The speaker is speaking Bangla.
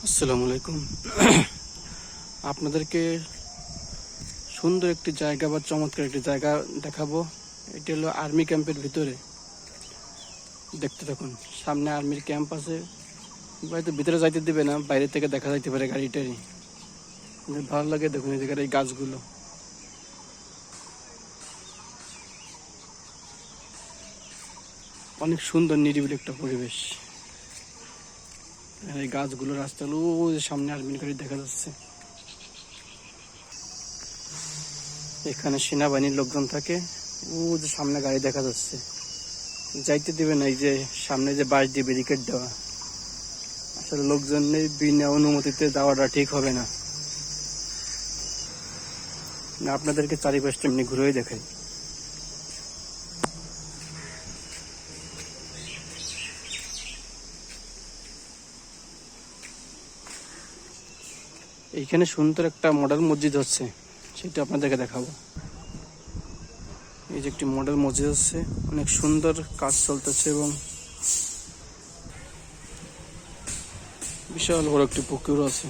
আসসালামু আলাইকুম। আপনাদেরকে সুন্দর একটি জায়গা বা চমৎকার একটি জায়গা দেখাবো। এটি হলো আর্মি ক্যাম্পের ভিতরে। দেখতে থাকুন, সামনে আর্মির ক্যাম্প আছে। হয়তো ভিতরে যাইতে দিবে না, বাইরে থেকে দেখা যাইতে পারে গাড়ি টাড়ি। ভালো লাগে দেখুন এই জায়গার এই গাছগুলো, অনেক সুন্দর নিরিবিলি একটা পরিবেশ। আর এই গাছগুলো রাস্তাগুলো, ওই যে সামনে আর্মির গাড়ি দেখা যাচ্ছে। এখানে সেনাবাহিনীর লোকজন থাকে। ও যে সামনে গাড়ি দেখা যাচ্ছে, যাইতে দিবে না। এই যে সামনে যে বাঁশ দিয়ে ব্যারিকেড দেওয়া, আসলে লোকজন বিনা অনুমতিতে যাওয়াটা ঠিক হবে না। আপনাদেরকে চারিপাশটা এমনি ঘুরেই দেখাই। এইখানে সুন্দর একটা মডেল মসজিদ হচ্ছে, সেটা আপনাদেরকে দেখাবো। এই যে একটি মডেল মসজিদ হচ্ছে, অনেক সুন্দর কাজ চলতেছে এবং বিশাল বড় একটি পুকুর আছে।